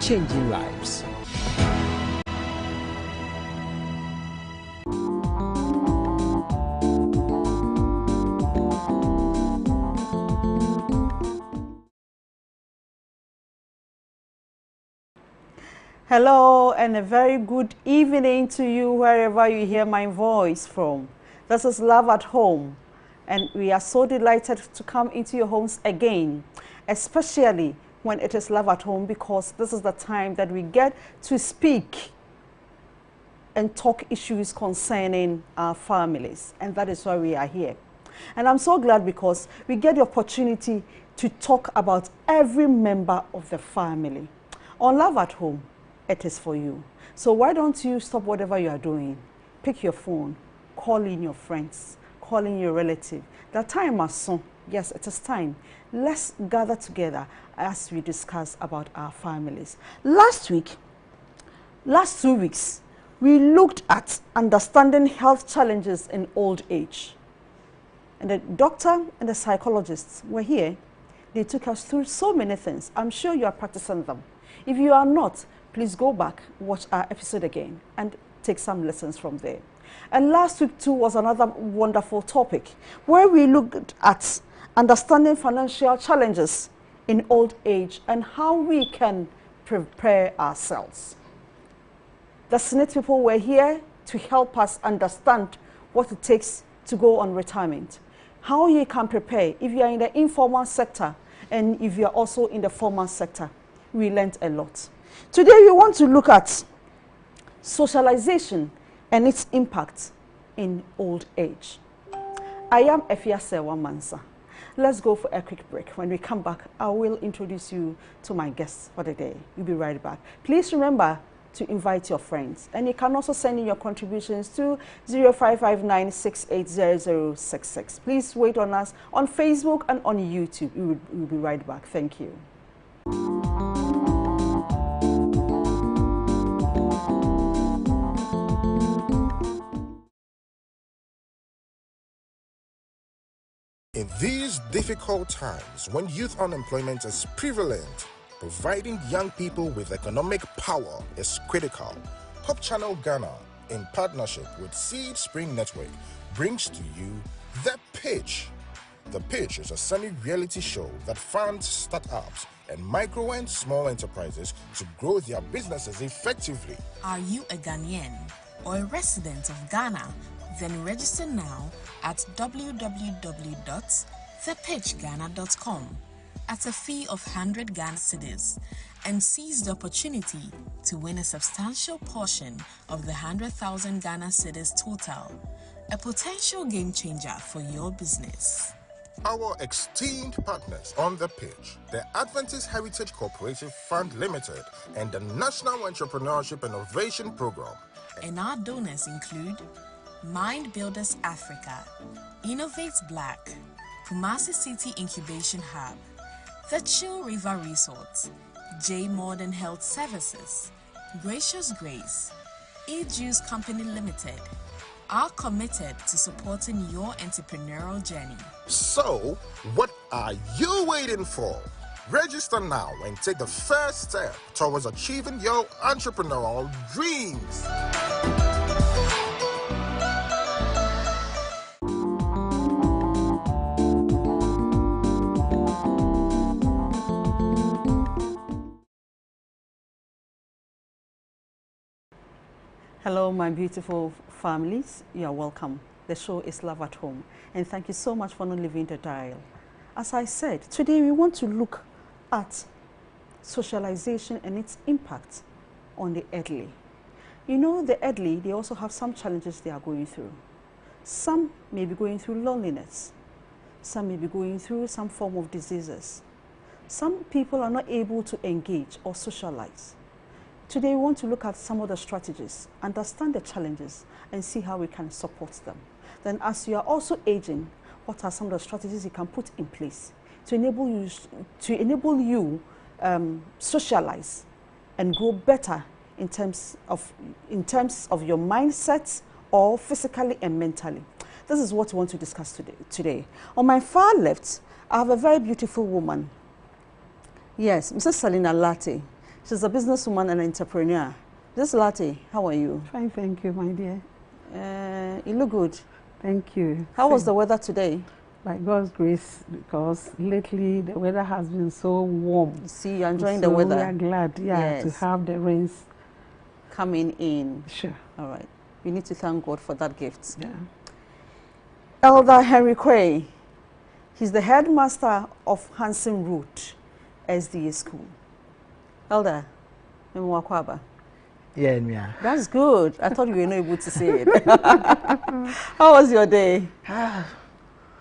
changing lives. Hello and a very good evening to you wherever you hear my voice from. This is Love at Home, and we are so delighted to come into your homes again, especially when it is Love at Home, because this is the time that we get to speak and talk issues concerning our families, and that is why we are here. And I'm so glad because we get the opportunity to talk about every member of the family. On Love at Home, it is for you. So why don't you stop whatever you are doing, pick your phone, call in your friends, call in your relative. The time has soon. Yes, it is time. Let's gather together as we discuss about our families. Last 2 weeks, we looked at understanding health challenges in old age. And the doctor and the psychologists were here. They took us through so many things. I'm sure you are practicing them. If you are not, please go back, watch our episode again, and take some lessons from there. And last week too was another wonderful topic where we looked at understanding financial challenges in old age and how we can prepare ourselves. The Senate people were here to help us understand what it takes to go on retirement, how you can prepare if you are in the informal sector and if you are also in the formal sector. We learned a lot. Today we want to look at socialization and its impact in old age. I am Efia Sewa Mansa. Let's go for a quick break. When we come back, I will introduce you to my guests for the day. We'll be right back. Please remember to invite your friends, and you can also send in your contributions to 0559680066. Please wait on us on Facebook and on YouTube. We'll be right back. Thank you. In these difficult times, when youth unemployment is prevalent, providing young people with economic power is critical. Hope Channel Ghana, in partnership with Seed Spring Network, brings to you The Pitch. The Pitch is a semi-reality show that funds startups and micro and small enterprises to grow their businesses effectively. Are you a Ghanaian or a resident of Ghana? Then register now at www.thepitchghana.com at a fee of 100 Ghana cedis and seize the opportunity to win a substantial portion of the 100,000 Ghana cedis total, a potential game changer for your business. Our esteemed partners on The Pitch, the Adventist Heritage Cooperative Fund Limited and the National Entrepreneurship Innovation Program. And our donors include Mind Builders Africa, Innovate Black, Kumasi City Incubation Hub, The Chill River Resort, J Modern Health Services, Gracious Grace, E-Juice Company Limited, are committed to supporting your entrepreneurial journey. So, what are you waiting for? Register now and take the first step towards achieving your entrepreneurial dreams. Hello, my beautiful families. You are welcome. The show is Love at Home, and thank you so much for not leaving the dial. As I said, today we want to look at socialization and its impact on the elderly. You know, the elderly, they also have some challenges they are going through. Some may be going through loneliness. Some may be going through some form of diseases. Some people are not able to engage or socialize. Today we want to look at some of the strategies, understand the challenges, and see how we can support them. Then as you are also aging, what are some of the strategies you can put in place to enable you socialize and grow better in terms of your mindset or physically and mentally. This is what we want to discuss today. On my far left, I have a very beautiful woman. Yes, Mrs. Salina Latte. She's a businesswoman and entrepreneur. This Latte, how are you? Fine, thank you, my dear. You look good. Thank you. How was the weather today? By God's grace, because lately the weather has been so warm. You see, you're enjoying the weather. We are glad, to have the rains coming in. Sure. All right. We need to thank God for that gift. Yeah. Elder Henry Quay. He's the headmaster of Hansen Root SDA School. Elder, yeah. That's good. I thought you were not able to say it. How was your day?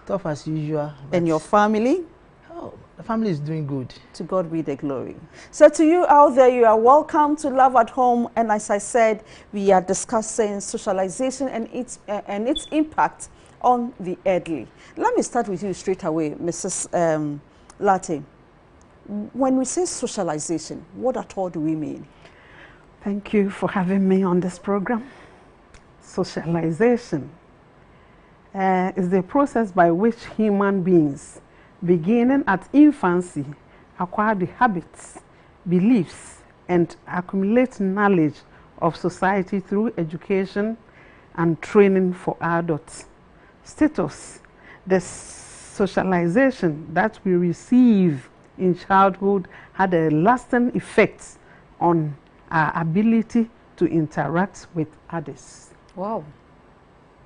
Tough as usual. And your family? Oh, the family is doing good. To God be the glory. So to you out there, you are welcome to Love at Home. And as I said, we are discussing socialization and its impact on the elderly. Let me start with you straight away, Mrs. Latte. When we say socialization, what at all do we mean? Thank you for having me on this program. Socialization is the process by which human beings, beginning at infancy, acquire the habits, beliefs, and accumulate knowledge of society through education and training for adults. Status: the socialization that we receive in childhood had a lasting effect on our ability to interact with others. Wow.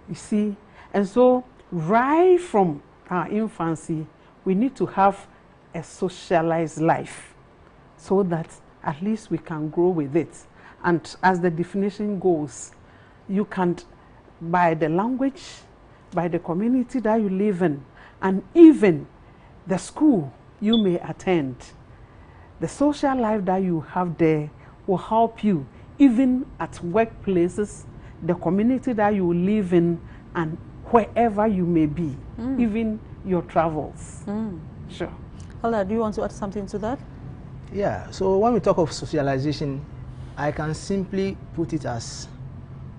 You see, and so right from our infancy, we need to have a socialized life so that at least we can grow with it. And as the definition goes, you can, by the language, by the community that you live in, and even the school you may attend, the social life that you have there will help you, even at workplaces, the community that you live in, and wherever you may be, even your travels. Sure. Hala, do you want to add something to that? Yeah, so when we talk of socialization, I can simply put it as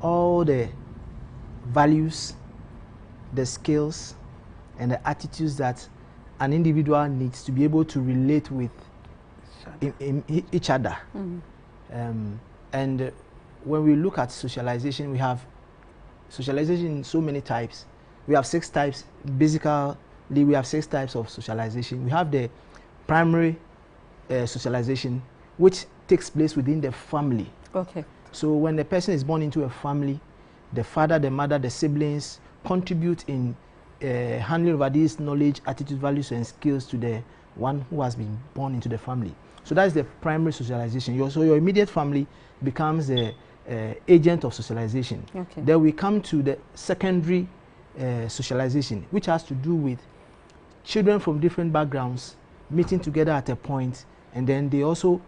all the values, the skills, and the attitudes that an individual needs to be able to relate with each other. And when we look at socialization, we have socialization in so many types. We have 6 types. Basically, we have 6 types of socialization. We have the primary socialization, which takes place within the family. Okay. So when the person is born into a family, the father, the mother, the siblings contribute in handling over these knowledge, attitude, values, and skills to the one who has been born into the family. So that's the primary socialization. So your immediate family becomes the agent of socialization. Okay. Then we come to the secondary socialization, which has to do with children from different backgrounds meeting together at a point, and then they also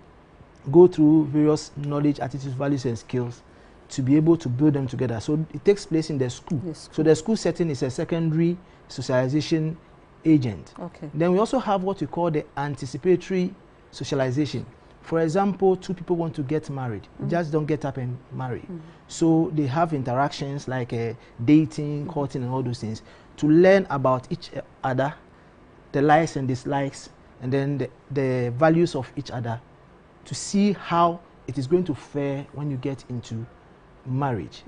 go through various knowledge, attitudes, values, and skills to be able to build them together. So it takes place in the school. So the school setting is a secondary socialization agent. Okay. Then we also have what we call the anticipatory socialization. For example, 2 people want to get married, just don't get up and marry. So they have interactions like dating, courting, and all those things to learn about each other, the likes and dislikes, and then the values of each other, to see how it is going to fare when you get into marriage.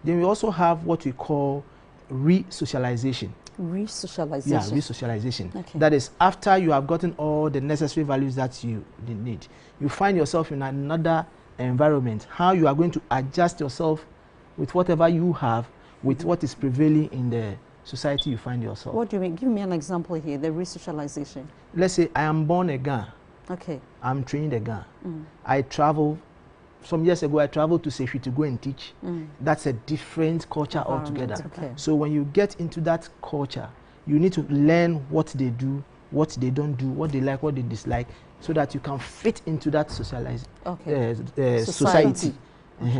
Then we also have what we call re-socialization. Re-socialization? Yeah, re-socialization. Okay. That is, after you have gotten all the necessary values that you need, you find yourself in another environment. How you are going to adjust yourself with whatever you have, with what is prevailing in the society you find yourself. What do you mean? Give me an example here, the re-socialization. Let's say I am born a Ghana. Okay. I'm trained a Ghana. I travel. Some years ago, I traveled to Sefi to go and teach. That's a different culture altogether. Okay. So when you get into that culture, you need to learn what they do, what they don't do, what they like, what they dislike, so that you can fit into that society. Okay.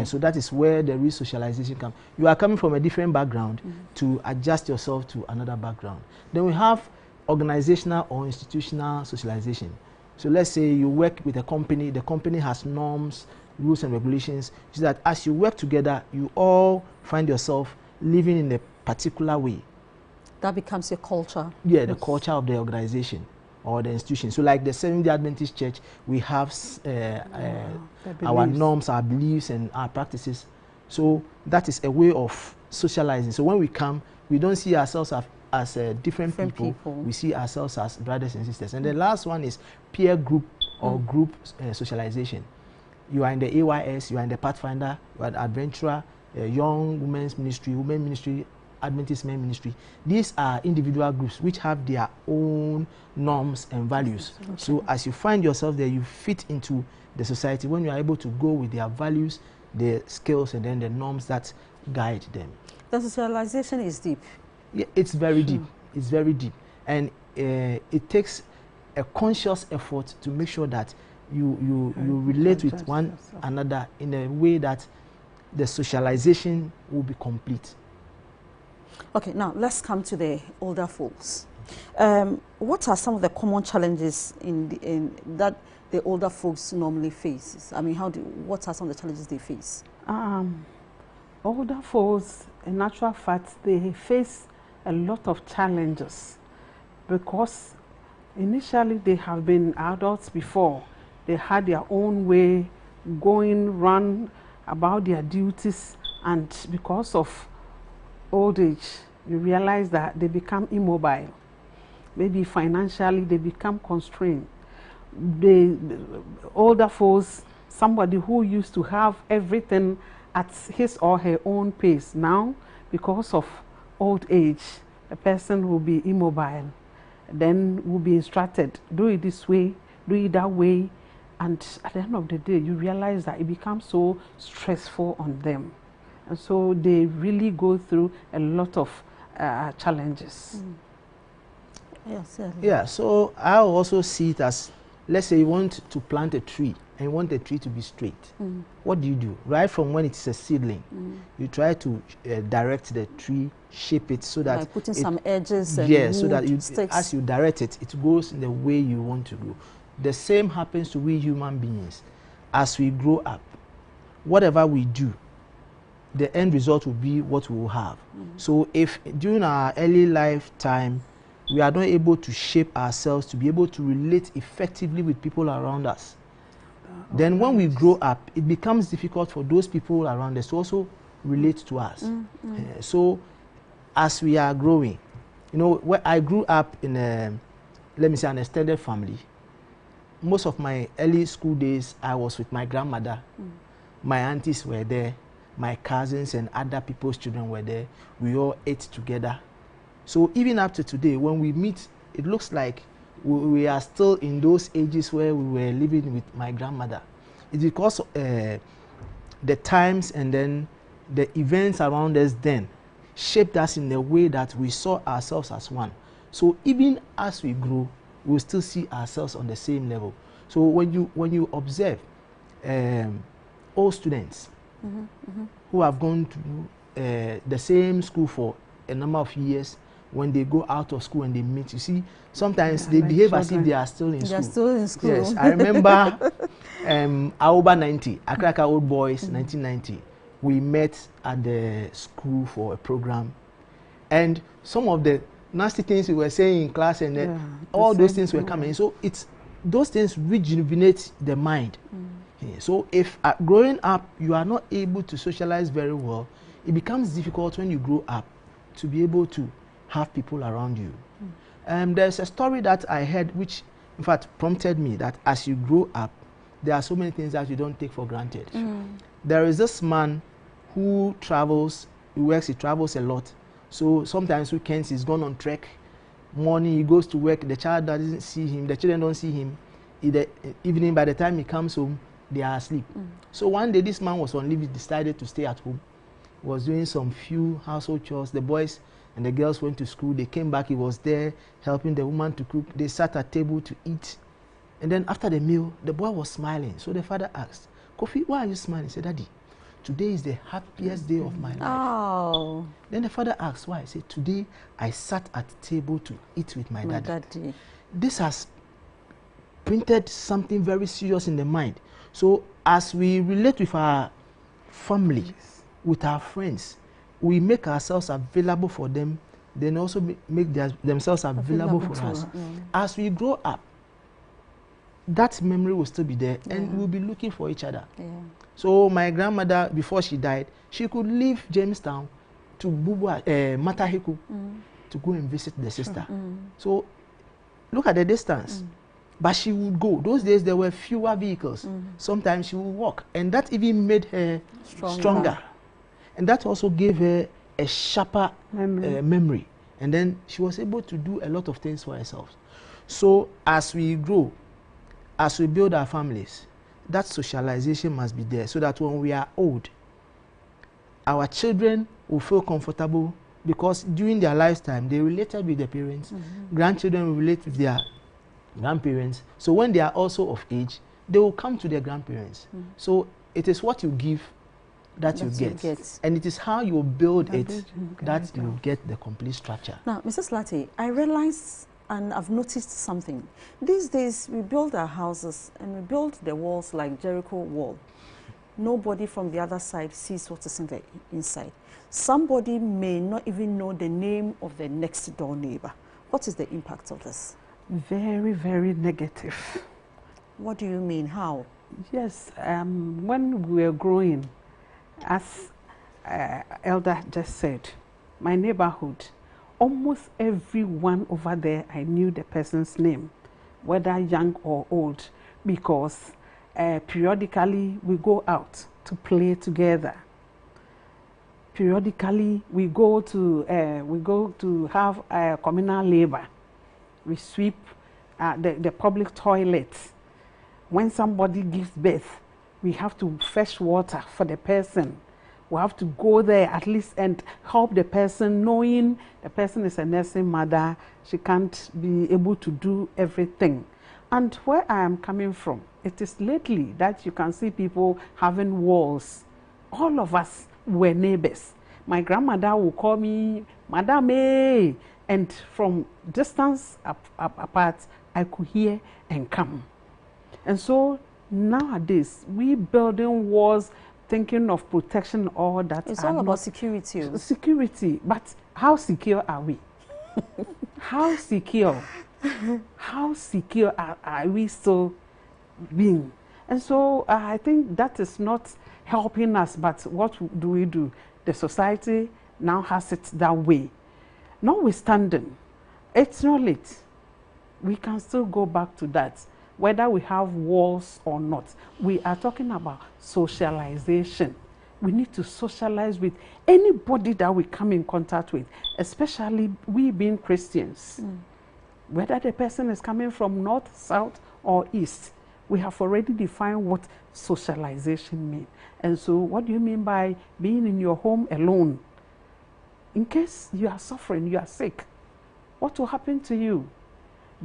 So that is where the re-socialization comes. You are coming from a different background to adjust yourself to another background. Then we have organizational or institutional socialization. So let's say you work with a company, the company has norms, rules and regulations, so that as you work together, you all find yourself living in a particular way. That becomes your culture. Yeah, the culture of the organization or the institution. So like the Seventh-day Adventist Church, we have our norms, our beliefs, and our practices. So that is a way of socializing. So when we come, we don't see ourselves as different people. We see ourselves as brothers and sisters. And the last one is peer group or group socialization. You are in the AYS, you are in the Pathfinder, you are the Adventurer, Young Women's Ministry, Women Ministry, Adventist Men Ministry. These are individual groups which have their own norms and values. Okay. So as you find yourself there, you fit into the society when you are able to go with their values, their skills, and then the norms that guide them. The socialization is deep. Yeah, it's very deep. It's very deep. And it takes a conscious effort to make sure that you relate with one another in a way that the socialization will be complete. Okay, now let's come to the older folks. What are some of the common challenges that the older folks normally face? I mean, what are some of the challenges they face? Older folks, in actual fact, they face a lot of challenges because initially they have been adults before. They had their own way run about their duties, and because of old age, you realize that they become immobile. Maybe financially they become constrained. The older folks, somebody who used to have everything at his or her own pace, now because of old age, a person will be immobile, then will be instructed, do it this way, do it that way, and at the end of the day you realize that it becomes so stressful on them. And so they really go through a lot of challenges. Yes, yeah, so I also see it as, let's say you want to plant a tree and you want the tree to be straight. What do? Right from when it's a seedling, you try to direct the tree, shape it so that... By putting some edges and so that as you direct it, it goes in the way you want to go. The same happens to we human beings. As we grow up, whatever we do, the end result will be what we will have. So if during our early lifetime, we are not able to shape ourselves to be able to relate effectively with people around us, then when we grow up, it becomes difficult for those people around us to also relate to us. So as we are growing, you know, where I grew up in let me say an extended family. Most of my early school days, I was with my grandmother. My aunties were there. My cousins and other people's children were there. We all ate together. So even up to today, when we meet, it looks like we are still in those ages where we were living with my grandmother. It's because the times and then the events around us then shaped us in a way that we saw ourselves as one. So even as we grow, we'll still see ourselves on the same level. So when you observe all students who have gone to the same school for a number of years, when they go out of school and they meet, you see, sometimes they behave as if they are still in school. They are still in school. Yes, I remember Aoba 90, Akraka Old Boys, 1990. We met at the school for a program, and some of the nasty things we were saying in class, and all those things were coming. So it's those things rejuvenate the mind. So if growing up you are not able to socialize very well, it becomes difficult when you grow up to be able to have people around you. There's a story that I heard which in fact prompted me that as you grow up, there are so many things that you don't take for granted. There is this man who travels, he travels a lot. So sometimes weekends he's gone on trek. Morning he goes to work, the child doesn't see him, the children don't see him. In the evening, by the time he comes home, they are asleep. So one day this man was on leave, he decided to stay at home. He was doing some few household chores. The boys and the girls went to school. They came back, he was there helping the woman to cook. They sat at table to eat. And then after the meal, the boy was smiling. So the father asked, Kofi, why are you smiling? He said, Daddy, today is the happiest day of my life. Oh. Then the father asked why. He said, today I sat at table to eat with my daddy. This has printed something very serious in the mind. So as we relate with our family, with our friends, we make ourselves available for them then also make themselves available for us. As we grow up, that memory will still be there, and we'll be looking for each other. So my grandmother, before she died, she could leave Jamestown to Matahiku to go and visit the sister. So look at the distance. But she would go. Those days there were fewer vehicles. Sometimes she would walk, and that even made her stronger. And that also gave her a sharper memory. And then she was able to do a lot of things for herself. So as we grow, as we build our families, that socialization must be there, so that when we are old, our children will feel comfortable, because during their lifetime they related with their parents. Grandchildren will relate with their grandparents. So when they are also of age, they will come to their grandparents. So it is what you give that you get. And it is how you build it that you get the complete structure. Now, Mrs. Latte, I realize and I've noticed something. These days we build our houses and we build the walls like Jericho wall. Nobody from the other side sees what is in the inside. Somebody may not even know the name of the next door neighbor. What is the impact of this? Very, very negative. What do you mean? How? Yes, when we were growing, as Elder just said, my neighborhood, almost everyone over there, I knew the person's name, whether young or old, because periodically we go out to play together. Periodically we go to have communal labor. We sweep the public toilets. When somebody gives birth, we have to fetch water for the person. We have to go there at least and help the person, knowing the person is a nursing mother. She can't be able to do everything. And where I am coming from, it is lately that you can see people having walls. All of us were neighbors. My grandmother will call me, Madame, and from distance apart, I could hear and come. And so nowadays, we building walls, thinking of protection, all that. It's all about security. Security, but how secure are we? How secure? How secure are we still being? And so I think that is not helping us, but what do we do? The society now has it that way. Notwithstanding, it's not late. We can still go back to that, whether we have walls or not. We are talking about socialization. We need to socialize with anybody that we come in contact with, especially we being Christians. Whether the person is coming from north, south, or east, we have already defined what socialization means. And so what do you mean by being in your home alone? In case you are suffering, you are sick, what will happen to you?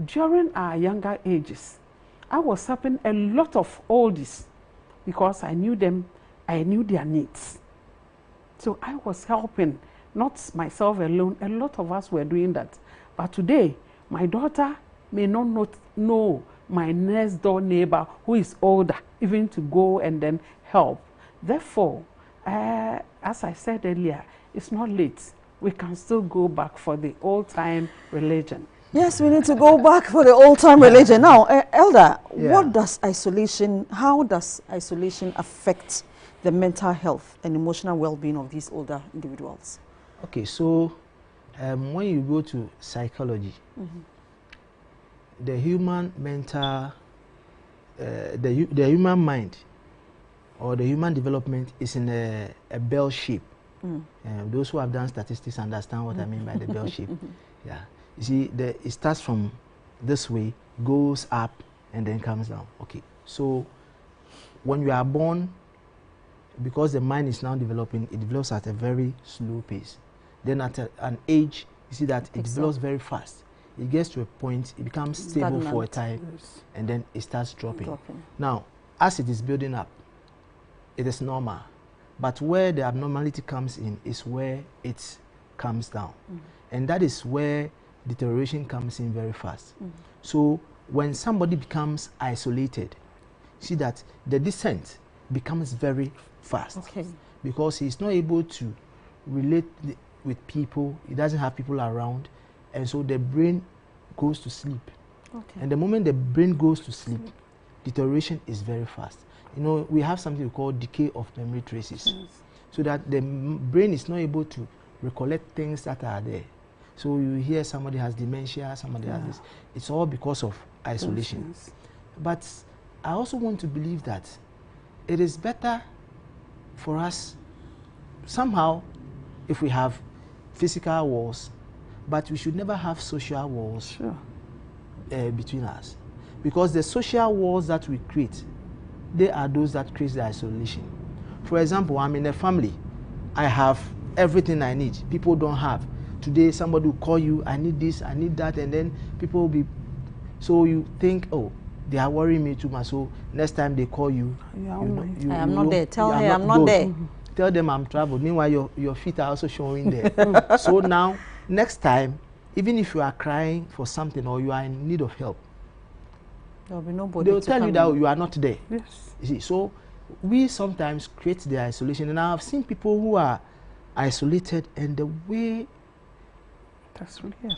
During our younger ages, I was helping a lot of oldies because I knew them, I knew their needs. So I was helping, not myself alone, a lot of us were doing that. But today, my daughter may not know my next door neighbor who is older, even to go and then help. Therefore, as I said earlier, it's not late. We can still go back for the old-time religion. Yes, we need to go back for the old-time religion. Now, Elder, what does isolation, how does isolation affect the mental health and emotional well-being of these older individuals? Okay, so when you go to psychology, the human mental, the human mind or the human development is in a bell shape. Those who have done statistics understand what I mean by the bell shape. Yeah, you see, it starts from this way, goes up, and then comes down. Okay, so when you are born, because the mind is now developing, it develops at a very slow pace. Then at an age, you see that it develops very fast. It gets to a point, it becomes stable for a time, and then it starts dropping. Now, as it is building up, it is normal. But where the abnormality comes in is where it comes down. And that is where deterioration comes in very fast. So when somebody becomes isolated, see that the descent becomes very fast. Because he's not able to relate with people, he doesn't have people around, and so the brain goes to sleep. Okay. And the moment the brain goes to sleep, deterioration is very fast. You know, we have something we call decay of memory traces, so that the brain is not able to recollect things that are there. So you hear somebody has dementia, somebody has this. It's all because of isolation. But I also want to believe that it is better for us somehow if we have physical walls, but we should never have social walls between us. Because the social walls that we create, they are those that create the isolation. For example, I'm in a family. I have everything I need. People don't have. Today, somebody will call you, I need this, I need that, and then people will be... So you think, oh, they are worrying me too much, so next time they call you, I am not there. Tell her I'm not there. Tell them I'm traveled. Meanwhile, your feet are also showing there. So now, next time, even if you are crying for something or you are in need of help, there will be nobody. They will tell you that you are not there. Yes. You see, so we sometimes create the isolation, and I've seen people who are isolated, and the way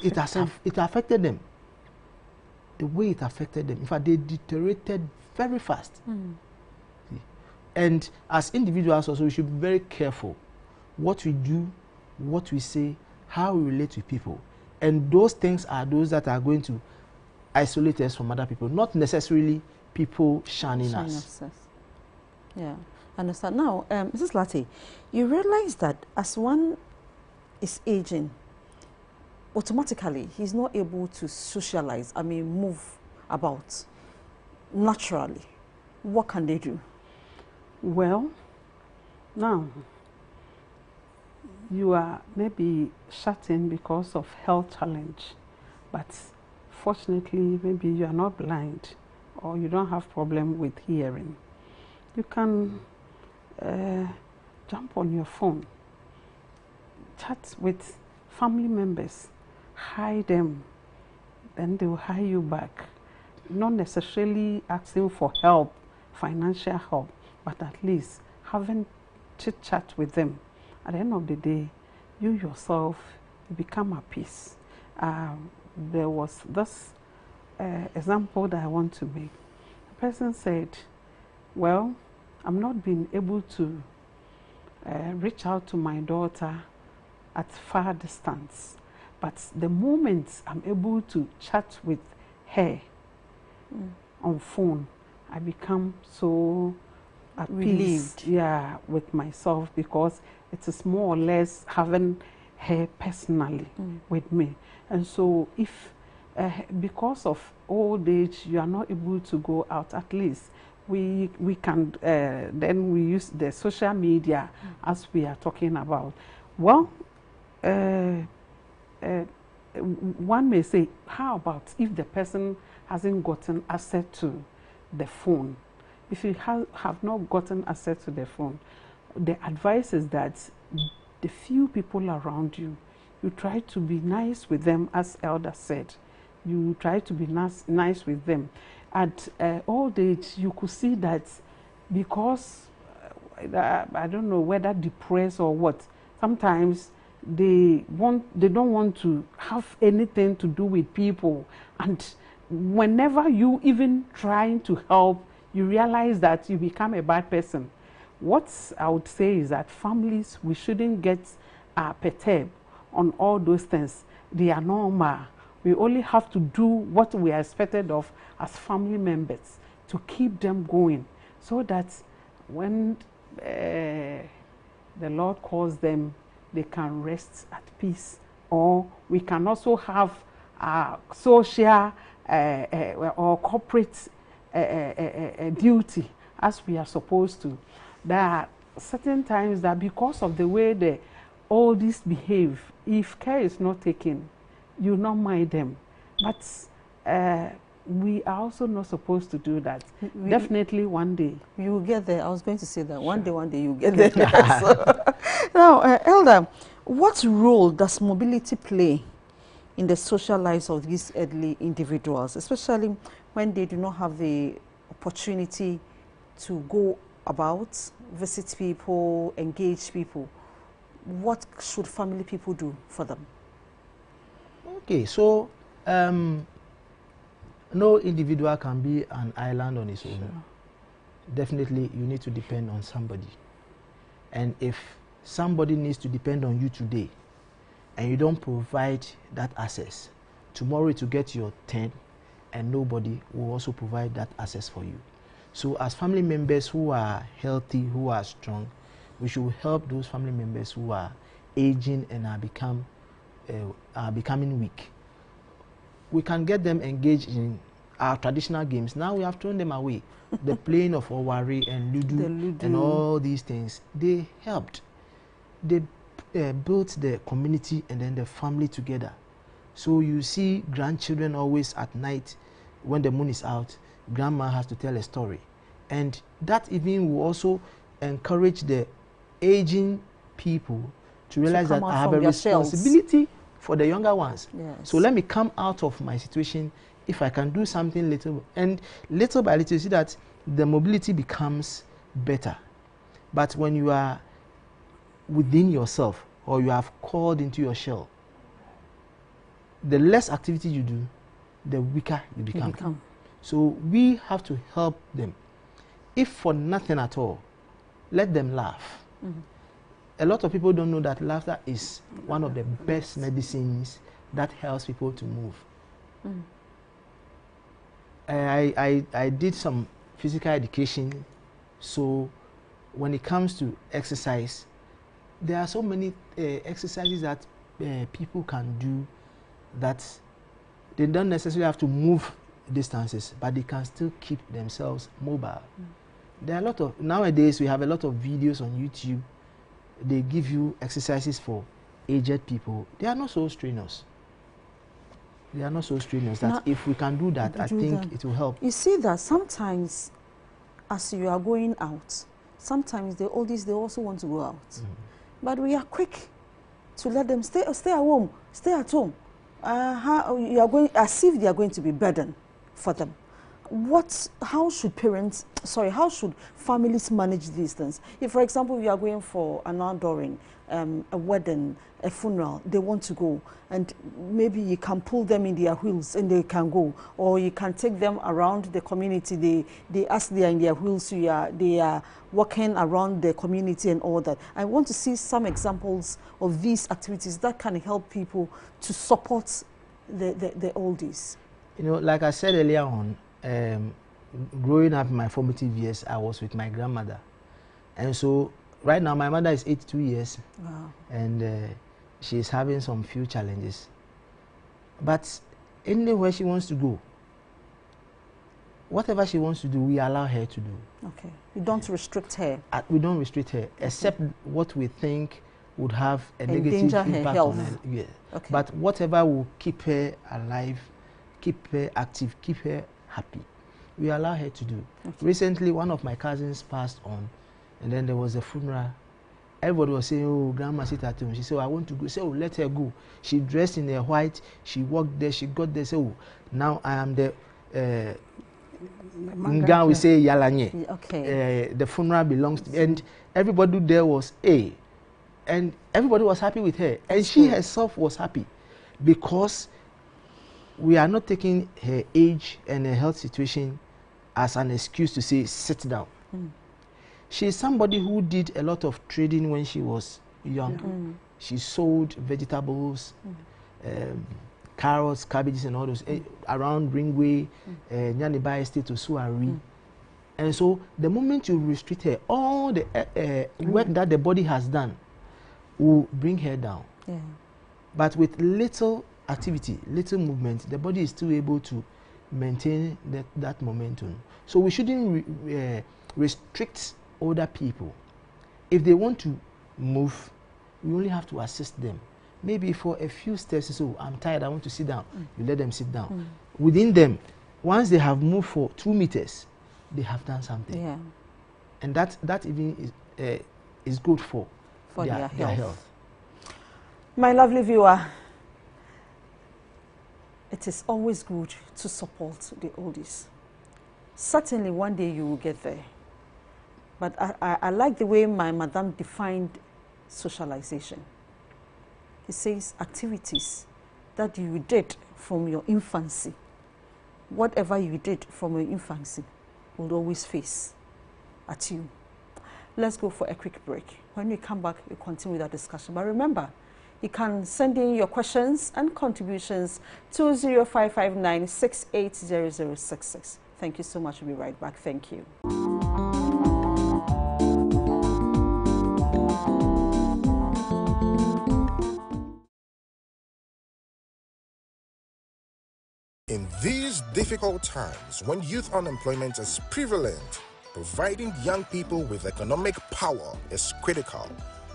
it affected them. The way it affected them. In fact, they deteriorated very fast. And as individuals also, we should be very careful what we do, what we say, how we relate with people. And those things are those that are going to isolate us from other people, not necessarily people shunning us. Yeah, I understand. Now, Mrs. Latte, you realize that as one is aging, automatically he's not able to socialize, move about naturally. What can they do? Well, now, you are maybe shut in because of health challenge, but fortunately, maybe you are not blind or you don't have problem with hearing. You can jump on your phone, chat with family members, hi them, then they will hi you back. Not necessarily asking for help, financial help, but at least having chit chat with them. At the end of the day, you yourself become at peace. There was this example that I want to make. The person said, well, I'm not being able to reach out to my daughter at far distance, but the moment I'm able to chat with her on phone, I become so at relieved. Peace, yeah, with myself, because it is more or less having her personally with me. And so if because of old age you are not able to go out, at least we can then we use the social media as we are talking about. Well, one may say, how about if the person hasn't gotten access to the phone? If you have not gotten access to the phone, the advice is that the few people around you, you try to be nice with them, as Elder said. You try to be nice with them. At old age, you could see that because, I don't know whether depressed or what, sometimes they don't want to have anything to do with people. And whenever you even trying to help, you realize that you become a bad person. What I would say is that families, we shouldn't get perturbed on all those things. They are normal. We only have to do what we are expected of as family members to keep them going, so that when the Lord calls them, they can rest at peace. Or we can also have social or corporate duty as we are supposed to. There are certain times that because of the way all these behave, if care is not taken, you not mind them. But we are also not supposed to do that. Definitely one day. You will get there. I was going to say that. One day you get there. So, now, Elder, what role does mobility play in the social lives of these elderly individuals, especially when they do not have the opportunity to go about, visit people, engage people? what should family people do for them? Okay, so no individual can be an island on its own. Sure. Definitely, you need to depend on somebody. And if somebody needs to depend on you today, and you don't provide that access, tomorrow to get your turn, and nobody will also provide that access for you. So as family members who are healthy, who are strong, we should help those family members who are aging and are becoming weak. We can get them engaged in our traditional games. Now we have thrown them away. The playing of Owari and Ludo and all these things, they helped. They built the community and then the family together. So you see grandchildren always at night when the moon is out, grandma has to tell a story. And that even will also encourage the aging people to realize that I have a responsibility for the younger ones. Yes. So let me come out of my situation if I can do something little. And little by little, you see that the mobility becomes better. But when you are within yourself or you have called into your shell, the less activity you do, the weaker you become. So we have to help them. If for nothing at all, let them laugh. Mm-hmm. A lot of people don't know that laughter is one of the best medicines that helps people to move. Mm. I did some physical education, so when it comes to exercise, there are so many exercises that people can do that they don't necessarily have to move distances, but they can still keep themselves mobile. Mm. There are a lot of, nowadays we have a lot of videos on YouTube. They give you exercises for aged people. They are not so strenuous. They are not so strenuous that if we can do that, I think it will help. You see that sometimes as you are going out, sometimes the oldies, they also want to go out. Mm. But we are quick to let them stay at home, stay at home. You are going, as if they are going to be burden for them. How should families manage these things? If, for example, you are going for an outdooring, a wedding, a funeral, they want to go, and maybe you can pull them in their wheels and they can go, or you can take them around the community. As they are in their wheels, they are walking around the community and all that. I want to see some examples of these activities that can help people to support the oldies. You know, like I said earlier on, growing up in my formative years, I was with my grandmother. And so right now my mother is 82 years. Wow. And she's having some few challenges. But anywhere she wants to go, whatever she wants to do, we allow her to do. Okay. You don't restrict her? We don't restrict her, except what we think would have a negative impact on her. Yeah. Okay. But whatever will keep her alive, keep her active, keep her happy, we allow her to do. Okay. Recently, one of my cousins passed on, and then there was a funeral. Everybody was saying, oh, grandma sit at home. She said, oh, I want to go. Say, oh, let her go. She dressed in her white. She walked there. She got there. Say, oh, now I am the Nga we say Yalanye. Okay. The funeral belongs to me. And everybody there was and everybody was happy with her. And she herself was happy because we are not taking her age and her health situation as an excuse to say, sit down. Mm. She is somebody who did a lot of trading when she was young. Mm. She sold vegetables, carrots, cabbages, and all those around Ringway, Nyaniba Estate to Suari. And so the moment you restrict her, all the work that the body has done will bring her down. Yeah. But with little activity, little movement, the body is still able to maintain that momentum. So we shouldn't restrict older people. If they want to move, we only have to assist them. Maybe for a few steps, so I'm tired, I want to sit down. You let them sit down. Within them, once they have moved for 2 meters, they have done something. Yeah. And that even is good for their health. My lovely viewer, it is always good to support the oldies. Certainly one day you will get there. But I like the way my madam defined socialization. It says activities that you did from your infancy. Whatever you did from your infancy will always face at you. Let's go for a quick break. When we come back, we continue with our discussion. But remember, you can send in your questions and contributions to 0559-680066. Thank you so much. We'll be right back. Thank you. In these difficult times, when youth unemployment is prevalent, providing young people with economic power is critical.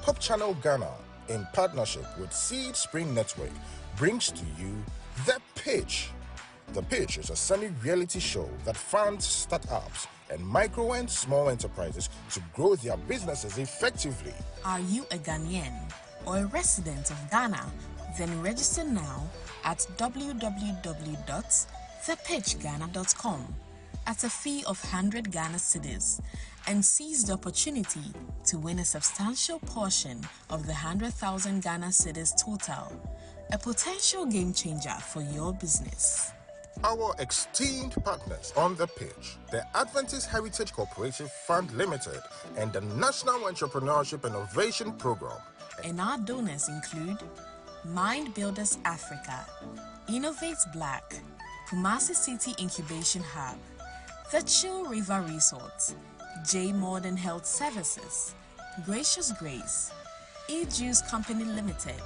Hope Channel Ghana, in partnership with Seed Spring Network, brings to you The Pitch. The Pitch is a semi-reality show that funds startups and micro and small enterprises to grow their businesses effectively. Are you a Ghanaian or a resident of Ghana? Then register now at www.thepitchghana.com at a fee of 100 Ghana cedis and seize the opportunity to win a substantial portion of the 100,000 Ghana cedis total, a potential game changer for your business. Our esteemed partners on The Pitch, the Adventist Heritage Cooperative Fund Limited, and the National Entrepreneurship Innovation Program. And our donors include Mind Builders Africa, Innovate Black, Kumasi City Incubation Hub, The Chill River Resort, J Modern Health Services, Gracious Grace, E-Juice Company Limited,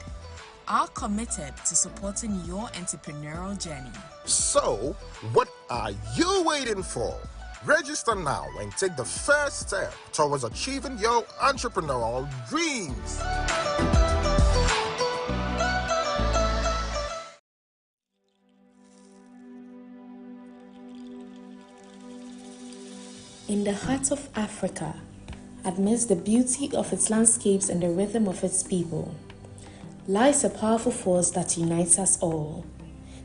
are committed to supporting your entrepreneurial journey. So, what are you waiting for? Register now and take the first step towards achieving your entrepreneurial dreams. In the heart of Africa, amidst the beauty of its landscapes and the rhythm of its people, lies a powerful force that unites us all.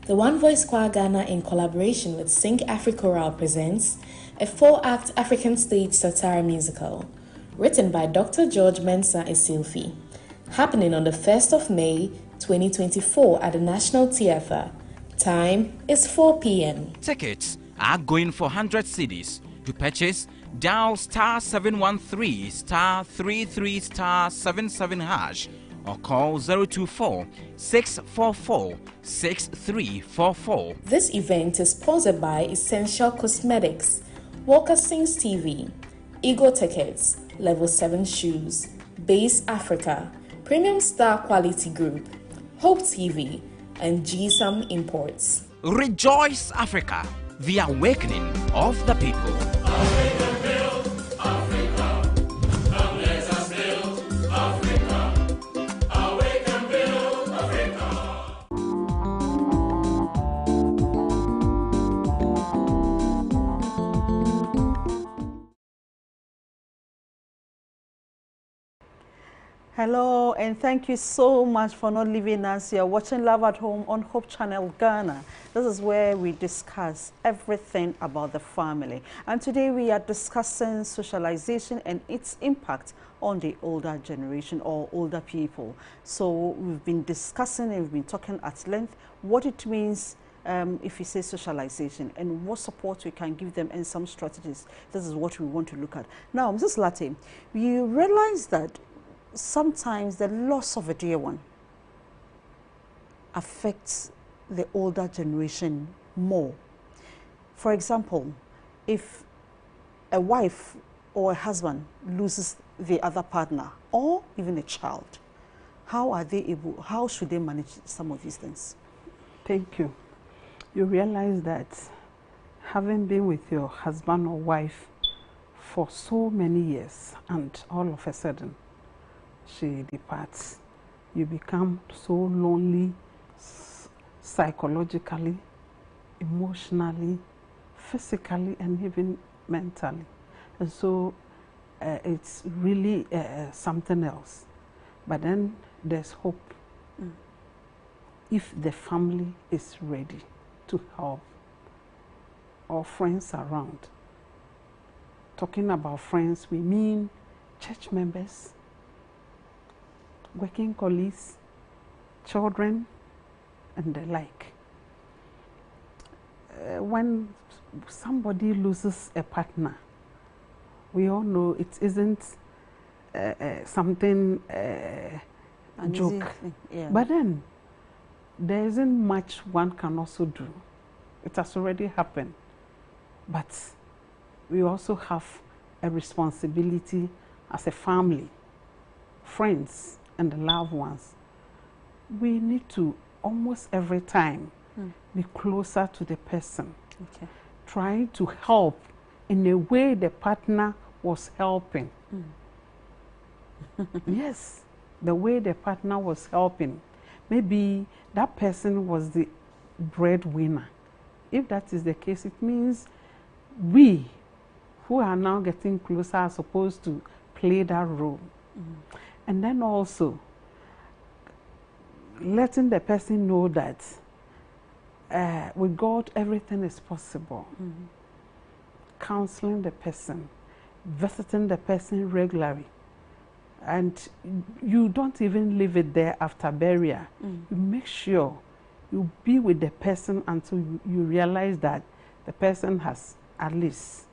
The One Voice Choir Ghana, in collaboration with Sing Africhoral, presents a 4-act African stage satire musical, written by Dr. George Mensah Esilfi, happening on the 1st of May, 2024 at the National Theatre. Time is 4 p.m. Tickets are going for 100 cedis. To purchase, dial *713 *33 *77 hash or call 024-644-6344. This event is sponsored by Essential Cosmetics, Walker Sings TV, Ego Tickets, Level 7 Shoes, Base Africa, Premium Star Quality Group, Hope TV, and GSAM Imports. Rejoice Africa, the awakening of the people. Hello, and thank you so much for not leaving us. You're watching Love at Home on Hope Channel Ghana. This is where we discuss everything about the family. And today we are discussing socialization and its impact on the older generation or older people. So we've been discussing and we've been talking at length what it means if you say socialization and what support we can give them and some strategies. This is what we want to look at. Now, Mrs. Latte, you realize that sometimes the loss of a dear one affects the older generation more. For example, if a wife or a husband loses the other partner or even a child, how should they manage some of these things? Thank you. You realize that having been with your husband or wife for so many years and all of a sudden she departs, you become so lonely psychologically, emotionally, physically, and even mentally. And so it's really something else. But then there's hope. If the family is ready to help, or friends around. Talking about friends, we mean church members, working colleagues, children, and the like. When somebody loses a partner, we all know it isn't something a joke. Yeah. But then there isn't much one can also do. It has already happened. But we also have a responsibility as a family, friends, and the loved ones. We need to almost every time be closer to the person, trying to help in a way the partner was helping. Yes, the way the partner was helping. Maybe that person was the breadwinner. If that is the case, it means we who are now getting closer are supposed to play that role. And then also letting the person know that with God everything is possible. Counseling the person, visiting the person regularly. And you don't even leave it there after burial. You make sure you be with the person until you realize that the person has at least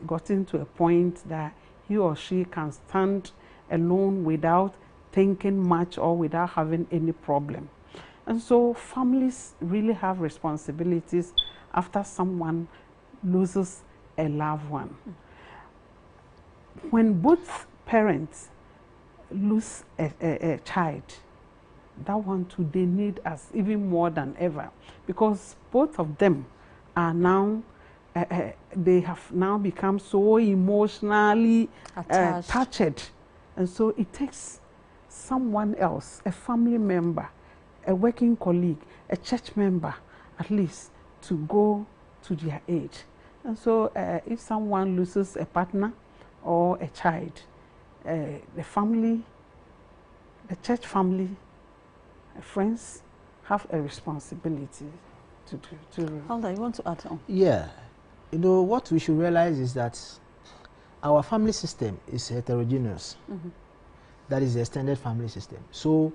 gotten to a point that he or she can stand alone without thinking much or without having any problem. And so families really have responsibilities after someone loses a loved one. When both parents lose a child, that one too, they need us even more than ever, because both of them are now they have now become so emotionally attached. And so it takes someone else, a family member, a working colleague, a church member at least, to go to their aid. And so if someone loses a partner or a child, the family, the church family, friends have a responsibility to do. Alda, you want to add on? Yeah. You know, what we should realize is that our family system is heterogeneous. That is the extended family system. So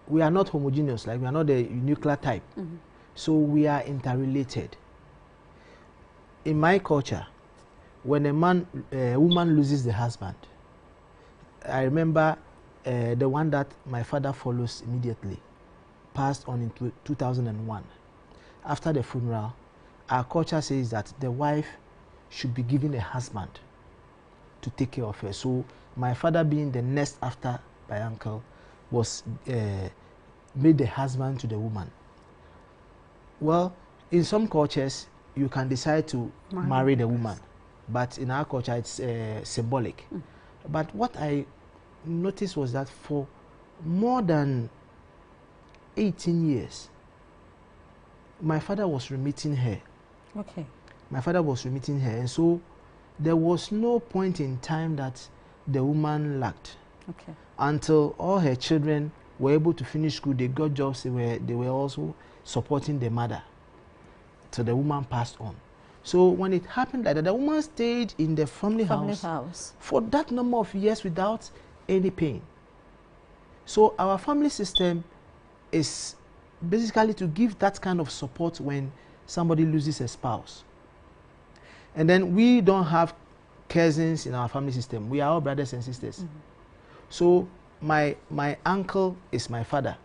we are not homogeneous, like we are not a nuclear type. So we are interrelated. In my culture, when a woman loses the husband, I remember the one that my father follows immediately passed on in 2001. After the funeral, our culture says that the wife should be given a husband to take care of her. So my father, being the next after my uncle, was made the husband to the woman. Well, in some cultures, you can decide to marry the woman, but in our culture, it's symbolic. But what I noticed was that for more than 18 years, my father was remitting her. My father was remitting her, and so there was no point in time that the woman lacked. Until all her children were able to finish school, they got jobs, they were also supporting the mother. So the woman passed on. So when it happened like that, the woman stayed in the family house for that number of years without any pain. So our family system is basically to give that kind of support when somebody loses a spouse. And then we don't have cousins in our family system. We are all brothers and sisters. So my uncle is my father.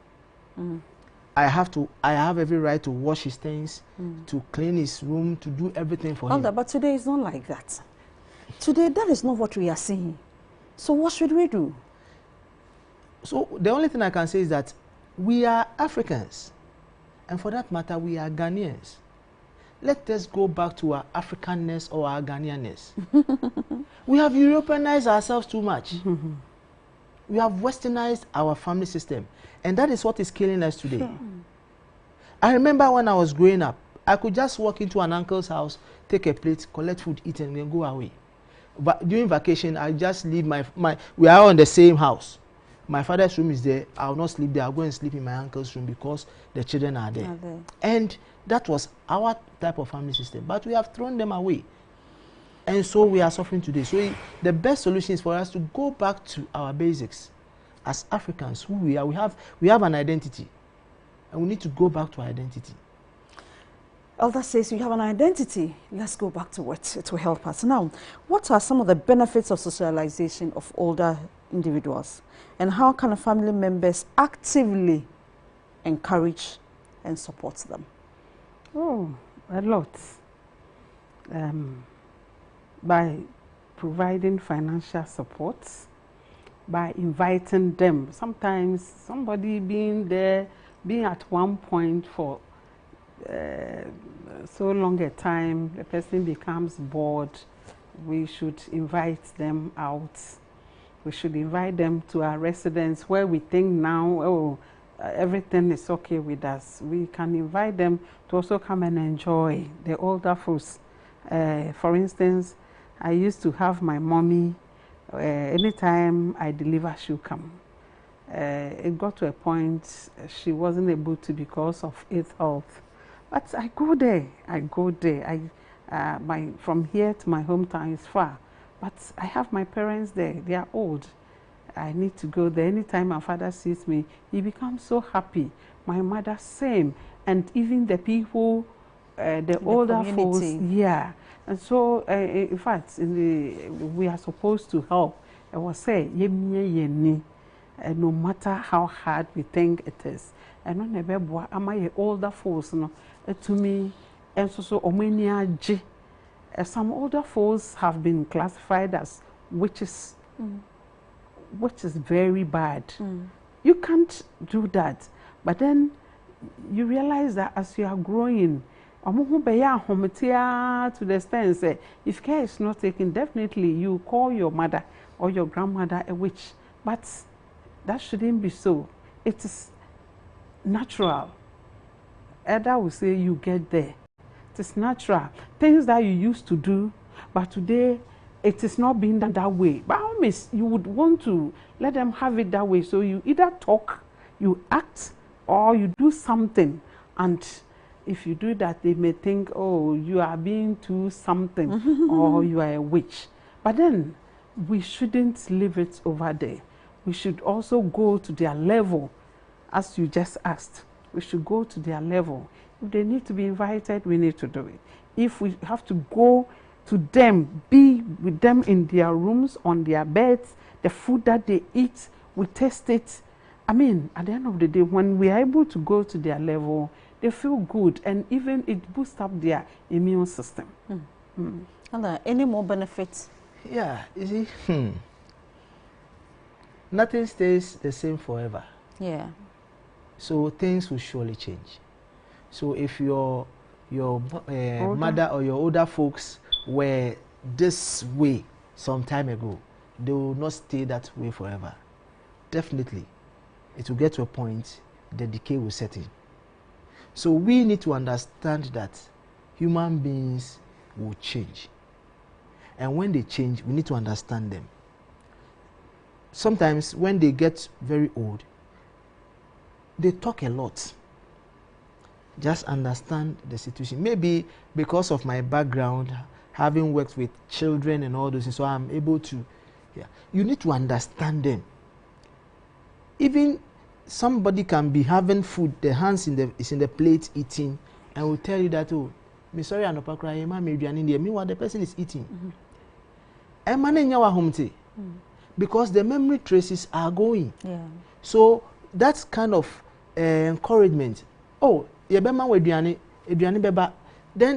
I have every right to wash his things, to clean his room, to do everything for him. But today it's not like that. Today, that is not what we are seeing. So what should we do? So the only thing I can say is that we are Africans, and for that matter, we are Ghanaians. Let us go back to our Africanness or our Ghanaianness. We have Europeanized ourselves too much. We have westernized our family system, and that is what is killing us today. I remember when I was growing up, I could just walk into an uncle's house, take a plate, collect food, eat, and then go away. But during vacation, I just leave we are all in the same house. My father's room is there. I will not sleep there. I'll go and sleep in my uncle's room because the children are there. And that was our type of family system. But we have thrown them away. And so we are suffering today. So the best solution is for us to go back to our basics. as Africans, who we are, we have an identity, and we need to go back to our identity. Elder says you have an identity. Let's go back to what to help us. Now, what are some of the benefits of socialization of older individuals? And how can family members actively encourage and support them? Oh, a lot. By providing financial support, by inviting them. Sometimes somebody being there, being at one point for so long a time, the person becomes bored. We should invite them out. We should invite them to our residence where we think now, oh, everything is okay with us. We can invite them to also come and enjoy the older folks. For instance, I used to have my mommy, anytime I deliver, she'll come. It got to a point she wasn't able to because of ill health. But I go there. From here to my hometown is far. But I have my parents there. They are old. I need to go there. Anytime my father sees me, he becomes so happy. My mother, same. And even the people, the older folks, yeah. And so, in fact, we are supposed to help. I was saying, no matter how hard we think it is. And on the am I older folks, no, to me, and so omenia. Some older folks have been classified as witches, which is very bad. You can't do that. But then you realize that as you are growing, to the extent say, if care is not taken, definitely you call your mother or your grandmother a witch. But that shouldn't be so. It is natural. Elder will say you get there. It is natural. Things that you used to do, but today it is not being done that way. By all means, you would want to let them have it that way. So you either talk, you act, or you do something. And if you do that, they may think, oh, you are being too something, or you are a witch. But then we shouldn't leave it over there. We should also go to their level, as you just asked. We should go to their level. If they need to be invited, we need to do it. If we have to go to them, be with them in their rooms, on their beds, the food that they eat, we taste it. I mean, at the end of the day, when we are able to go to their level, they feel good, and even it boosts up their immune system. And any more benefits? Yeah, you see, nothing stays the same forever. Yeah. So things will surely change. So if your mother or your older folks were this way some time ago, they will not stay that way forever. Definitely, it will get to a point the decay will set in. So we need to understand that human beings will change. And when they change, we need to understand them. Sometimes when they get very old, they talk a lot. Just understand the situation. Maybe because of my background, having worked with children and all those things, so I'm able to, yeah. You need to understand them. Even somebody can be having food, the hands is in the plate eating, and will tell you that, oh, me sorry, I'm not crying, meanwhile the person is eating. Because the memory traces are going. Yeah. So that's kind of encouragement. Oh, then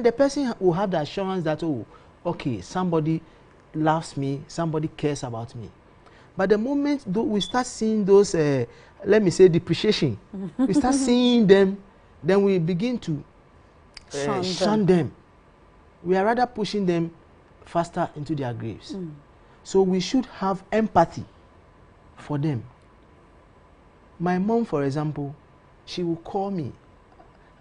the person will have the assurance that, oh, okay, somebody loves me, somebody cares about me. But the moment we start seeing those, let me say, depreciation, we start seeing them, then we begin to shun them. We are rather pushing them faster into their graves. So we should have empathy for them. My mom, for example, she will call me.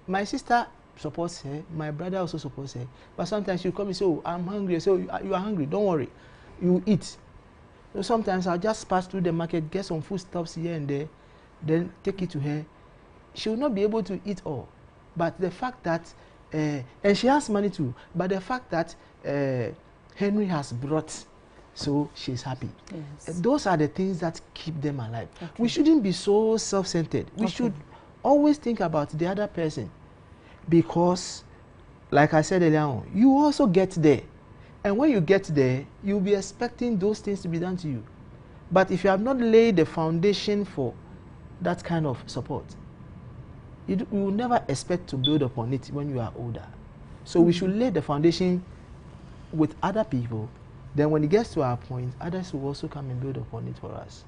My sister supports her, my brother also supports her, but sometimes she'll call me and say, oh, I'm hungry. So you are hungry, don't worry, you eat. So sometimes I'll just pass through the market, get some foodstuffs here and there, then take it to her. She will not be able to eat all. But the fact that, and she has money too, but the fact that Henry has brought so she's happy. Yes. Those are the things that keep them alive. Okay. We shouldn't be so self-centered. We should always think about the other person, because, like I said earlier on, you also get there. And when you get there, you'll be expecting those things to be done to you. But if you have not laid the foundation for that kind of support, you will never expect to build upon it when you are older. So we should lay the foundation with other people. Then when it gets to our point, others will also come and build upon it for us.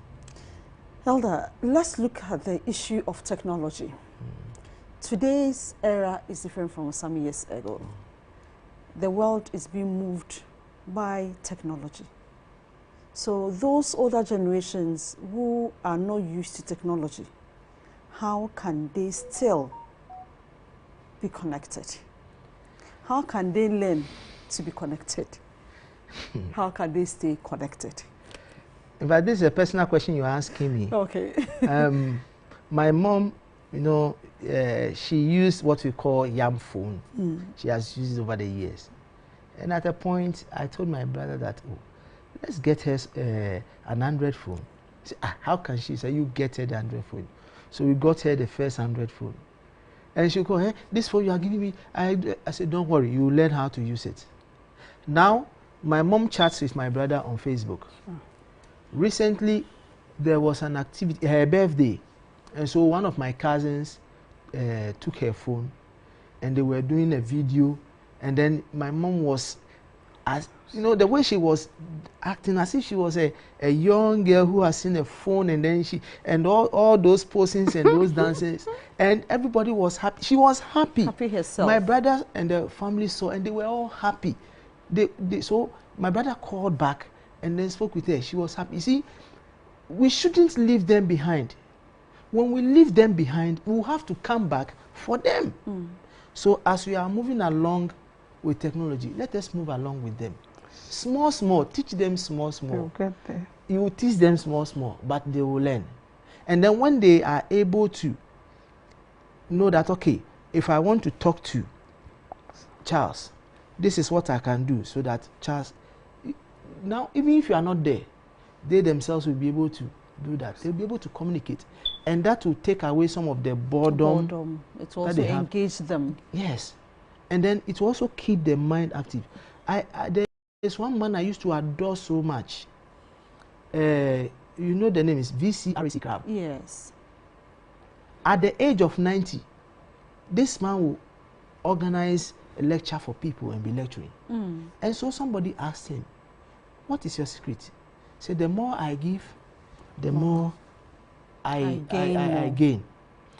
Elder, let's look at the issue of technology. Today's era is different from some years ago. The world is being moved by technology. So those older generations who are not used to technology, how can they still be connected? How can they learn to be connected? How can they stay connected? In fact, this is a personal question you're asking me. Okay. My mom, you know, she used what we call yam phone. She has used it over the years. And at a point, I told my brother that, oh, let's get her an Android phone. He said, how can she? Say, you get her the Android phone. So we got her the first Android phone. And she go, hey, this phone you are giving me, I said, don't worry, you learn how to use it. Now, my mom chats with my brother on Facebook. Recently, there was an activity, her birthday. And so one of my cousins took her phone and they were doing a video. And then my mom was, as you know, the way she was acting as if she was a young girl who has seen a phone, and then all those posings and those dances, and everybody was happy. She was happy. Happy herself. My brother and the family saw, and they were all happy. So my brother called back and then spoke with her. She was happy. You see, we shouldn't leave them behind. When we leave them behind, we'll have to come back for them. So as we are moving along with technology, let us move along with them. Small, teach them small. They'll get there. You will teach them small, but they will learn. And then when they are able to know that, okay, if I want to talk to Charles, this is what I can do, so that Charles, now even if you are not there, they themselves will be able to do that. They'll be able to communicate. And that will take away some of the boredom. It will also engage them. Yes. And then it will also keep the mind active. There's one man I used to adore so much. You know the name is VC Crab. Yes. At the age of 90, this man will organize a lecture for people and be lecturing. And so somebody asked him, what is your secret? He said, the more I give, the more I gain.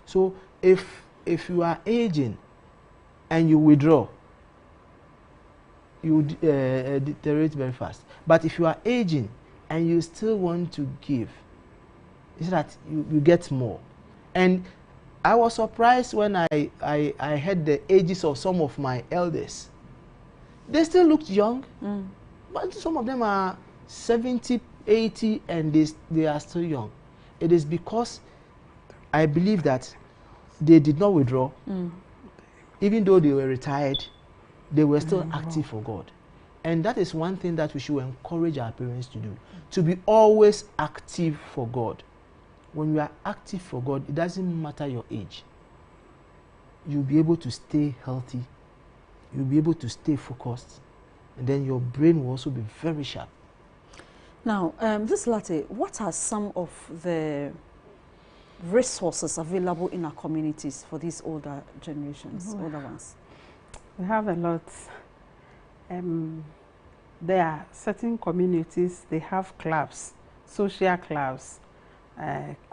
So if you are aging and you withdraw, you deteriorate very fast. But if you are aging and you still want to give, it's that you get more. And I was surprised when I heard the ages of some of my elders. They still looked young, but some of them are 70, 80, and they are still young. It is because I believe that they did not withdraw. Even though they were retired, they were still active for God. And that is one thing that we should encourage our parents to do, to be always active for God. When you are active for God, it doesn't matter your age. You'll be able to stay healthy. You'll be able to stay focused. And then your brain will also be very sharp. Now, this Latte, what are some of the resources available in our communities for these older generations, older ones? We have a lot. There are certain communities, they have clubs, social clubs,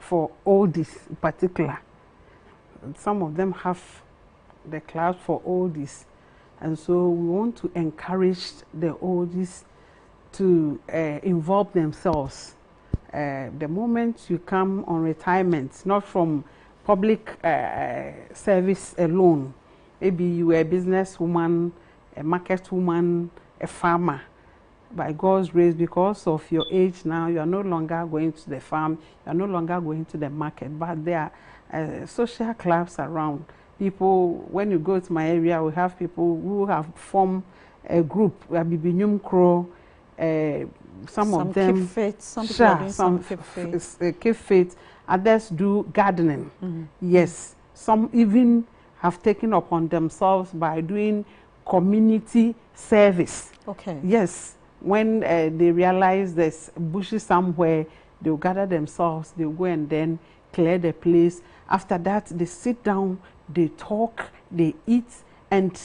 for oldies in particular. Some of them have the clubs for oldies. And so we want to encourage the oldies to involve themselves. The moment you come on retirement, not from public service alone, maybe you are a businesswoman, a market woman, a farmer, by God's grace, because of your age now, you are no longer going to the farm, you are no longer going to the market, but there are social clubs around. People, when you go to my area, we have people who have formed a group, some of them keep fit, some people are doing some keep fit. Keep fit, others do gardening. Yes, some even have taken upon themselves by doing community service. Okay. Yes, when they realize there's bushes somewhere, they'll gather themselves, they'll go and then clear the place. After that, they sit down, they talk, they eat, and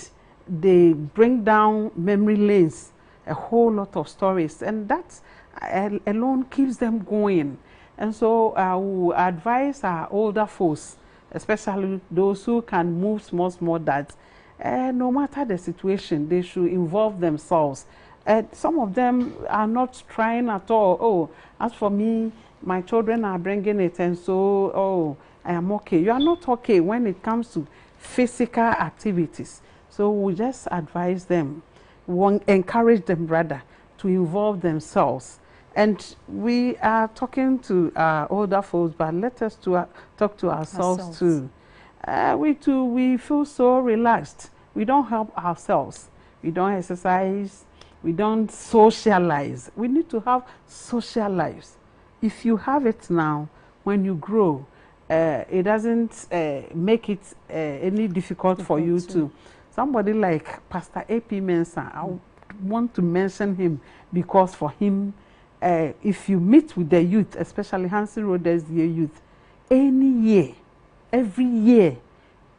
they bring down memory lanes, a whole lot of stories, and that alone keeps them going. And so I will advise our older folks, especially those who can move small, that no matter the situation, they should involve themselves. Some of them are not trying at all. Oh, as for me, my children are bringing it, and so, oh, I am okay. You are not okay when it comes to physical activities. So we just advise them, encourage them rather, to involve themselves. And we are talking to our older folks, but let us talk to ourselves too. We feel so relaxed. We don't help ourselves. We don't exercise. We don't socialize. We need to have social lives. If you have it now, when you grow, it doesn't make it any difficult for you to. Somebody like Pastor A.P. Mensah, I want to mention him because for him, if you meet with the youth, especially Hansi Roder's youth, any year, every year,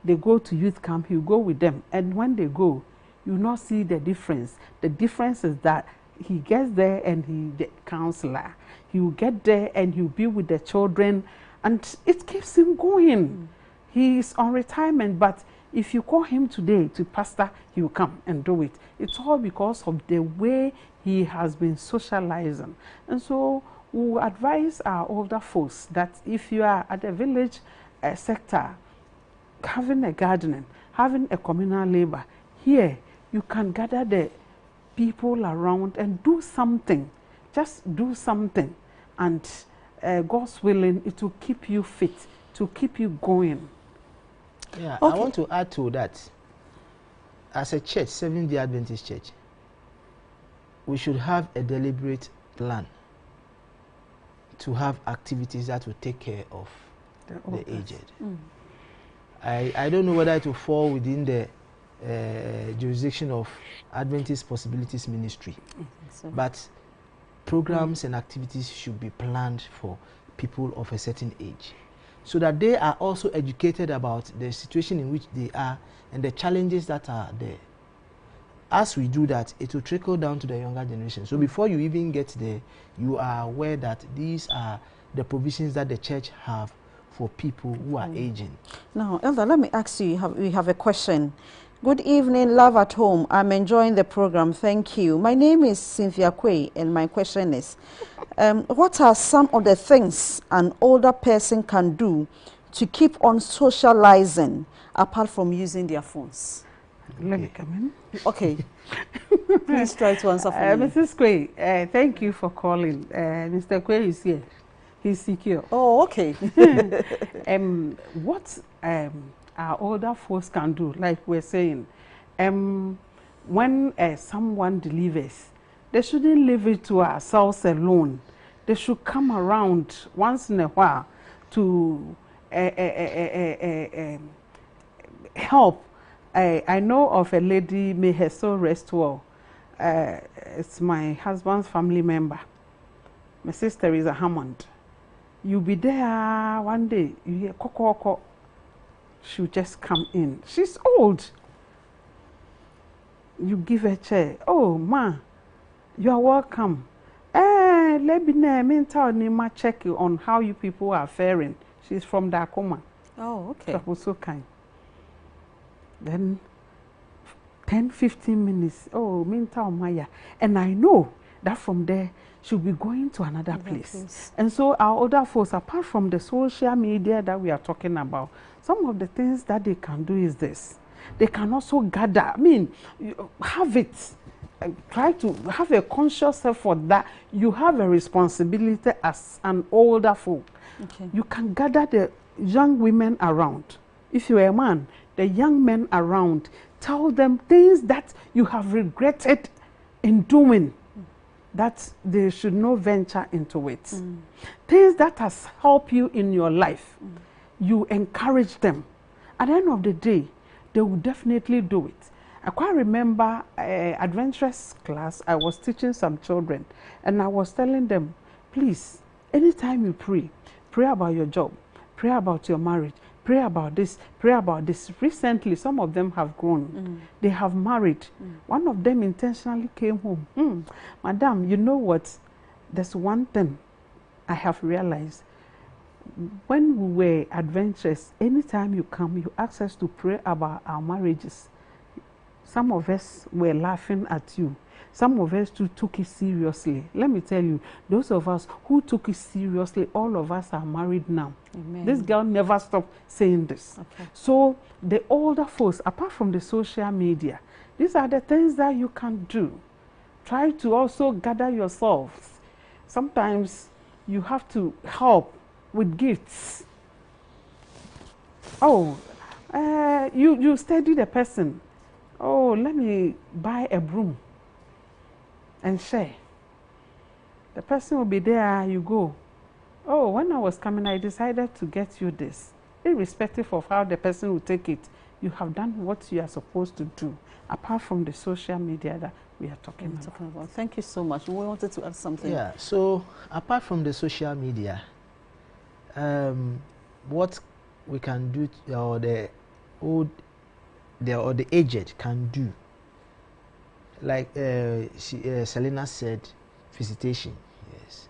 they go to youth camp, you go with them. And when they go, you not see the difference. The difference is that he gets there and the counselor. He will get there and he'll be with the children, and it keeps him going. He is on retirement, but if you call him today to pastor, he will come and do it. It's all because of the way he has been socializing. And so we advise our older folks that if you are at the village sector, having a gardening, having a communal labor, here you can gather the people around and do something. Just do something, and God's willing, it will keep you fit, to keep you going. Yeah, Okay. I want to add to that. As a church, Seventh-day Adventist Church, we should have a deliberate plan to have activities that will take care of the aged. I don't know whether it will fall within the jurisdiction of Adventist Possibilities Ministry, but programs and activities should be planned for people of a certain age, so that they are also educated about the situation in which they are and the challenges that are there. As we do that, it will trickle down to the younger generation. So before you even get there, you are aware that these are the provisions that the church have for people who are aging. Now, Elder, let me ask you, we have a question. Good evening, love at home. I'm enjoying the program. Thank you. My name is Cynthia Quay, and my question is, what are some of the things an older person can do to keep on socializing apart from using their phones? Let me come in. Okay. Please try to answer for me. Mrs. Quay, thank you for calling. Mr. Quay is here. He's secure. Oh, okay. What our older folks can do, like we're saying, when someone delivers, they shouldn't leave it to ourselves alone. They should come around once in a while to help. I know of a lady, may her soul rest well. It's my husband's family member. My sister is a Hammond. You'll be there one day, you hear koko. She'll just come in. She's old. You give her a chair. Oh, ma, you are welcome. Let me tell you, check on how you people are faring. She's from Dakoma. Oh, okay. That was so kind. Then 10-15 minutes. Oh, Minta Maya. And I know that from there she'll be going to another place. And so our older folks, apart from the social media that we are talking about, some of the things that they can do is this. They can also gather. I mean, have it. Try to have a conscious effort that you have a responsibility as an older folk. Okay. You can gather the young women around. If you're a man, the young men around, tell them things that you have regretted in doing. that they should not venture into it. Things that has helped you in your life, you encourage them. At the end of the day, they will definitely do it. I quite remember adventurous class, I was teaching some children, and I was telling them, please, anytime you pray, pray about your job, pray about your marriage, pray about this, pray about this. Recently, some of them have grown. They have married. One of them intentionally came home. Madam, you know what? There's one thing I have realized. When we were adventurous, anytime you come, you ask us to pray about our marriages. Some of us were laughing at you. Some of us too took it seriously. Let me tell you, those of us who took it seriously, all of us are married now. Amen. This girl never stopped saying this. Okay. So the older folks, apart from the social media, these are the things that you can do. Try to also gather yourselves. Sometimes you have to help with gifts. Oh, you study the person. Oh, let me buy a broom and share. The person will be there, you go. Oh, when I was coming, I decided to get you this. Irrespective of how the person will take it, you have done what you are supposed to do, apart from the social media that we are talking about. Thank you so much. We wanted to add something. Yeah, so apart from the social media, what we can do, or the aged can do, like Selena said, visitation. Yes,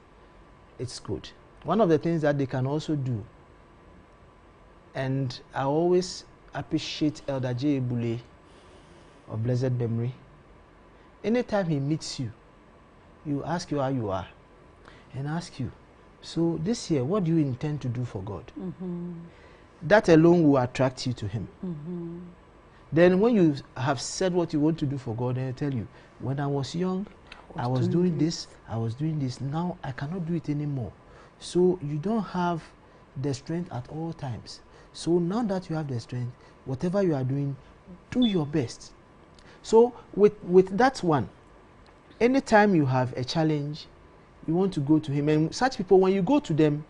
it's good. One of the things that they can also do, and I always appreciate Elder J. Ebule of blessed memory. Anytime he meets you, you ask you how you are, and ask you, so this year, what do you intend to do for God? That alone will attract you to him. Then when you have said what you want to do for God, then he'll tell you, when I was young, I was doing this, I was doing this. Now I cannot do it anymore. So you don't have the strength at all times. So now that you have the strength, whatever you are doing, do your best. So with that one, anytime you have a challenge, you want to go to him. And such people, when you go to them,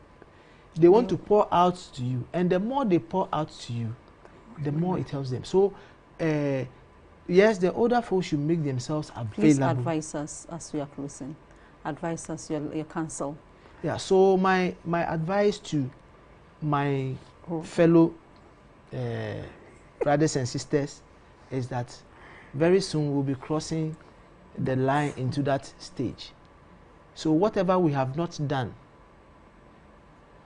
they want to pour out to you. And the more they pour out to you, the more it helps them. So, yes, the older folks should make themselves available. Please advise us as we are closing. Advise us your counsel. Yeah, so my advice to my fellow brothers and sisters is that very soon we'll be crossing the line into that stage. So whatever we have not done,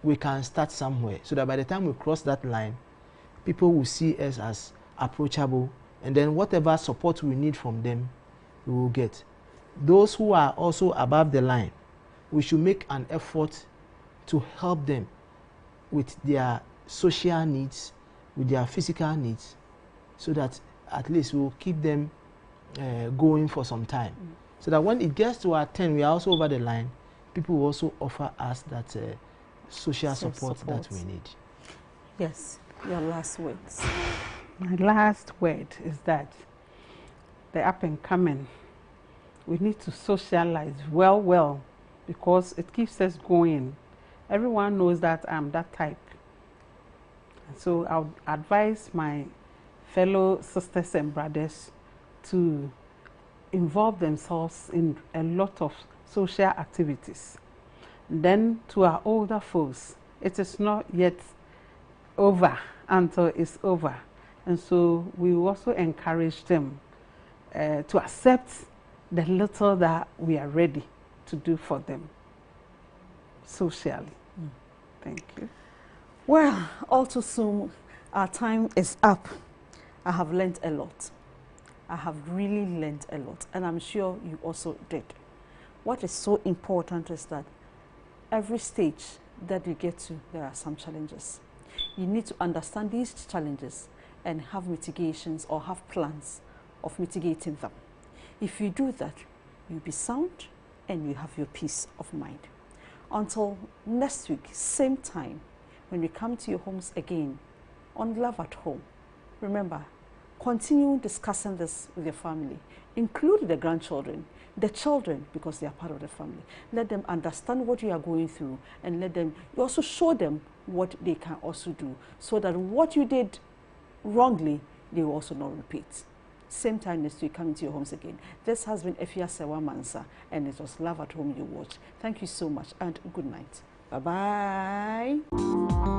we can start somewhere, so that by the time we cross that line, people will see us as approachable, and then whatever support we need from them, we will get. Those who are also above the line, we should make an effort to help them with their social needs, with their physical needs, so that at least we will keep them going for some time. So that when it gets to our turn, we are also over the line, people will also offer us that social support that we need. Yes, your last words. My last word is that the up and coming, we need to socialize well, because it keeps us going. Everyone knows that I'm that type. And so I would advise my fellow sisters and brothers to involve themselves in a lot of social activities. Then to our older folks, it is not yet over until it's over. And so we also encourage them to accept the little that we are ready to do for them socially. Thank you. Well, all too soon, our time is up. I have learned a lot. I have really learned a lot, and I'm sure you also did. What is so important is that every stage that you get to, there are some challenges. You need to understand these challenges and have mitigations or have plans of mitigating them. If you do that, you'll be sound and you have your peace of mind. Until next week, same time, when we come to your homes again on Love at Home. Remember, Continue discussing this with your family. Include the grandchildren, the children, because they are part of the family. Let them understand what you are going through, and you also show them what they can also do, so that what you did wrongly, they will also not repeat. Same time next week, coming to your homes again. This has been Efia Sewa Mansa, and it was Love at Home you watched. Thank you so much, and good night. Bye-bye.